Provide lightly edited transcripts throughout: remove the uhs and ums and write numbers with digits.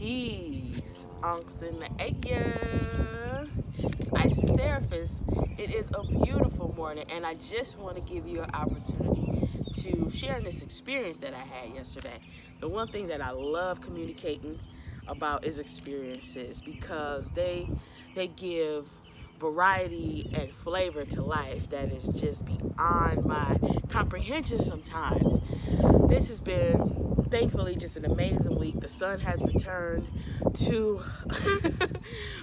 Peace, unks in the area. It's ISiS Seraphis. It is a beautiful morning, and I just want to give you an opportunity to share this experience that I had yesterday. The one thing that I love communicating about is experiences, because they give variety and flavor to life that is just beyond my comprehension sometimes. This has been, thankfully, just an amazing week. The sun has returned to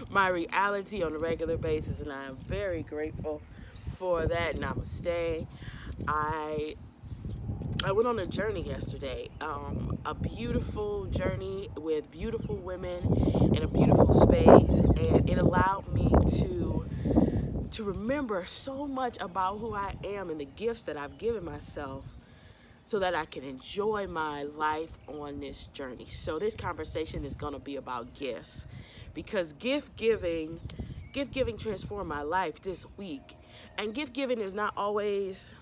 my reality on a regular basis, and I am very grateful for that. Namaste. I went on a journey yesterday, a beautiful journey with beautiful women in a beautiful space, and it allowed me to remember so much about who I am and the gifts that I've given myself so that I can enjoy my life on this journey. So this conversation is going to be about gifts, because gift giving transformed my life this week. And gift giving is not always,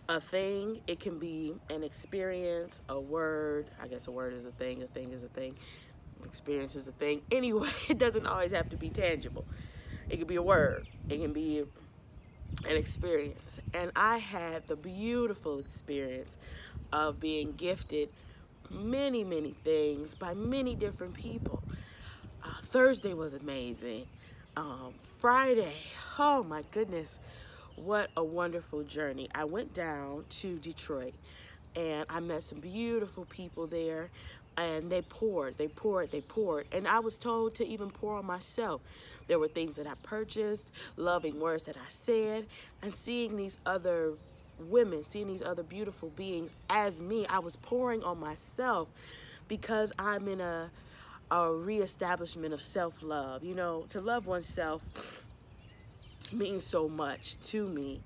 a thing. It can be an experience, a word. I guess a word is a thing is a thing, experience is a thing. Anyway, it doesn't always have to be tangible. It can be a word. It can be an experience. And I had the beautiful experience of being gifted many, many things by many different people. Thursday was amazing. Friday, oh my goodness, what a wonderful journey. I went down to Detroit and I met some beautiful people there, and they poured. And I was told to even pour on myself. There were things that I purchased, loving words that I said, and seeing these other women, seeing these other beautiful beings as me, I was pouring on myself, because I'm in a reestablishment of self-love. To love oneself means so much to me,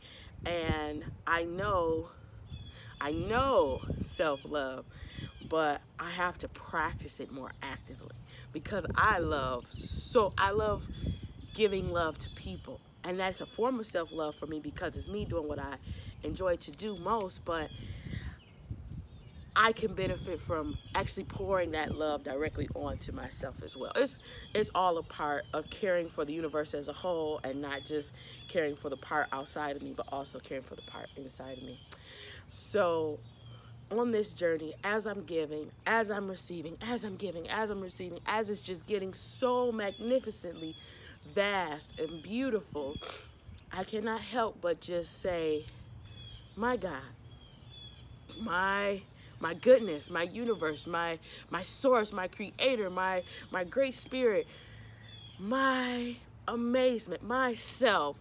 and I know self-love, but I have to practice it more actively, because I love giving love to people, and that's a form of self-love for me, because it's me doing what I enjoy to do most. But I can benefit from actually pouring that love directly onto myself as well. It's all a part of caring for the universe as a whole, and not just caring for the part outside of me, but also caring for the part inside of me. So on this journey, as I'm giving, as I'm receiving, as I'm giving, as I'm receiving, as it's just getting so magnificently vast and beautiful, I cannot help but just say, my God, my goodness, my universe, my source, my creator, my great spirit, my amazement, myself.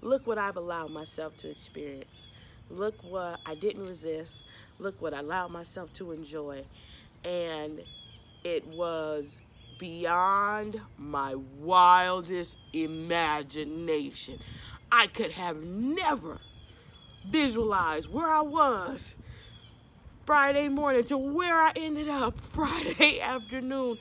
Look what I've allowed myself to experience. Look what I didn't resist. Look what I allowed myself to enjoy. And it was beyond my wildest imagination. I could have never visualized where I was Friday morning to where I ended up Friday afternoon,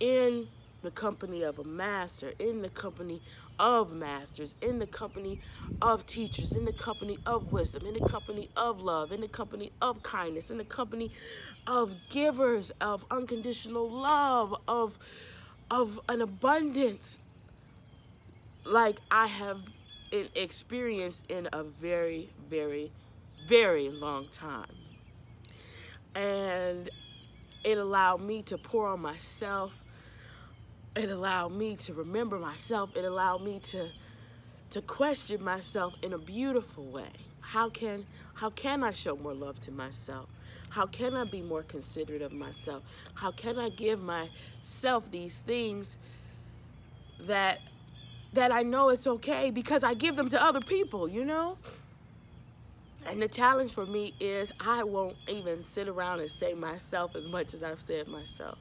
in the company of a master, in the company of masters, in the company of teachers, in the company of wisdom, in the company of love, in the company of kindness, in the company of givers of unconditional love, of an abundance like I have experienced in a very, very, very long time. And it allowed me to pour on myself. It allowed me to remember myself. It allowed me to question myself in a beautiful way. How can I show more love to myself? How can I be more considerate of myself? How can I give myself these things that I know it's okay, because I give them to other people, And the challenge for me is I won't even sit around and say myself as much as I've said myself.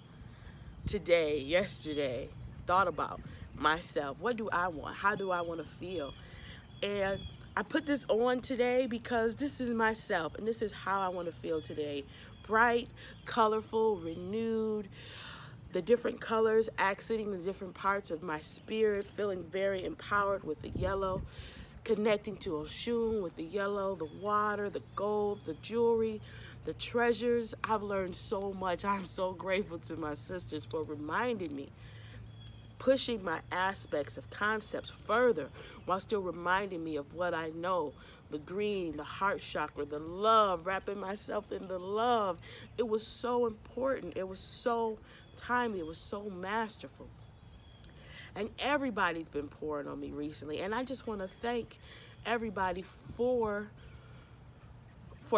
Today, yesterday, thought about myself. What do I want? How do I want to feel? And I put this on today because this is myself, and this is how I want to feel today. Bright, colorful, renewed, the different colors accenting the different parts of my spirit, feeling very empowered with the yellow, connecting to Oshun with the yellow, the water, the gold, the jewelry, the treasures. I've learned so much. I'm so grateful to my sisters for reminding me, pushing my aspects of concepts further while still reminding me of what I know. The green, the heart chakra, the love, wrapping myself in the love. It was so important. It was so timely. It was so masterful. And everybody's been pouring on me recently. And I just want to thank everybody for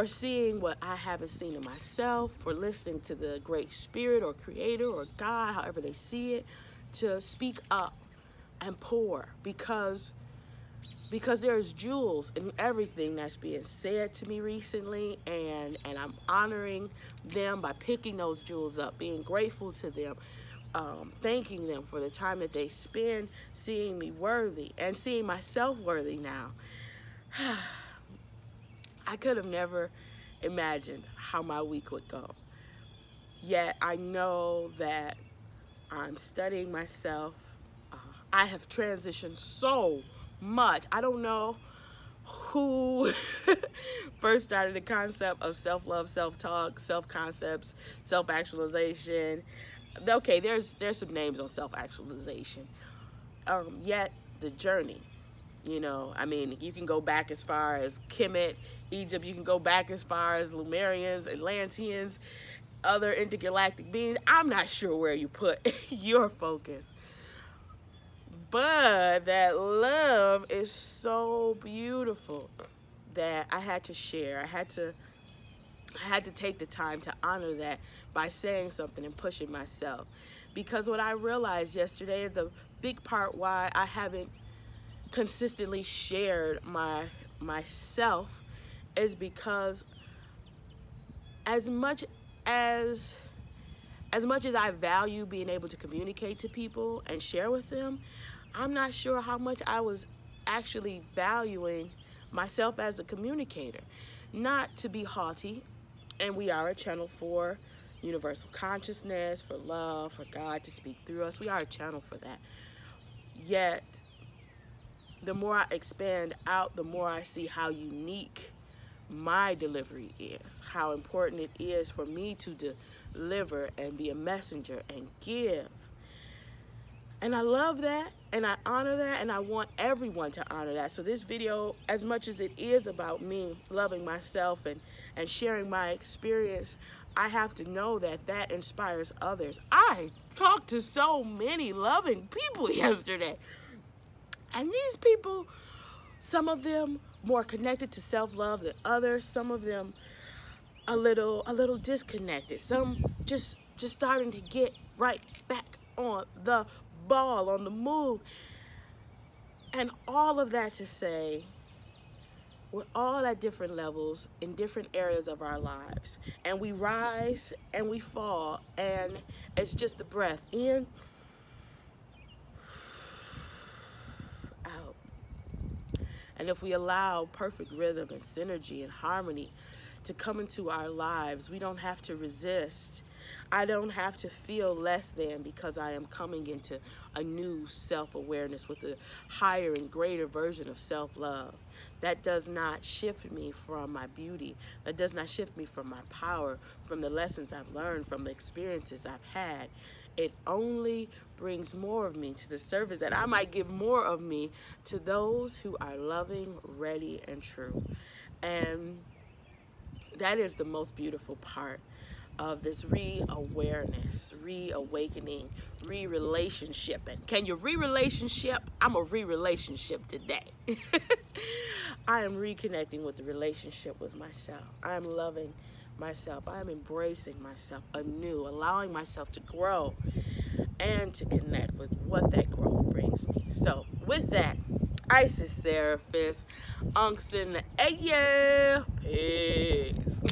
seeing what I haven't seen in myself, for listening to the Great Spirit or Creator or God, however they see it, to speak up and pour, because there's jewels in everything that's being said to me recently, and I'm honoring them by picking those jewels up, being grateful to them, thanking them for the time that they spend seeing me worthy and seeing myself worthy now. I could have never imagined how my week would go. Yet I know that I'm studying myself. I have transitioned so much. I don't know who first started the concept of self-love, self-talk, self-concepts, self-actualization. Okay, there's some names on self-actualization. Yet the journey, you know, I mean, you can go back as far as Kemet, Egypt. You can go back as far as Lemurians, Atlanteans, other intergalactic beings. I'm not sure where you put your focus. But that love is so beautiful that I had to share. I had to take the time to honor that by saying something and pushing myself. Because what I realized yesterday is a big part why I haven't consistently shared myself is because as much as I value being able to communicate to people and share with them, I'm not sure how much I was actually valuing myself as a communicator. Not to be haughty, and we are a channel for universal consciousness, for love, for God to speak through us. We are a channel for that. Yet, the more I expand out, the more I see how unique my delivery is, how important it is for me to deliver and be a messenger and give. And I love that, and I honor that, and I want everyone to honor that. So this video, as much as it is about me loving myself and sharing my experience, I have to know that that inspires others. I talked to so many loving people yesterday. And these people, some of them more connected to self-love than others, some of them a little disconnected, some just starting to get right back on the ball, on the move. And all of that to say, we're all at different levels in different areas of our lives, and we rise and we fall, and it's just the breath in, out. And if we allow perfect rhythm and synergy and harmony to come into our lives, we don't have to resist. I don't have to feel less than because I am coming into a new self-awareness with a higher and greater version of self-love. That does not shift me from my beauty. That does not shift me from my power, from the lessons I've learned, from the experiences I've had. It only brings more of me to the surface, that I might give more of me to those who are loving, ready, and true. And that is the most beautiful part of this re-awareness, reawakening, re-relationship. And can you re-relationship? I'm a re-relationship today. I am reconnecting with the relationship with myself. I am loving myself. I am embracing myself anew, allowing myself to grow and to connect with what that growth brings me. So with that, ISiS, Seraphis, Unks in the air. Peace.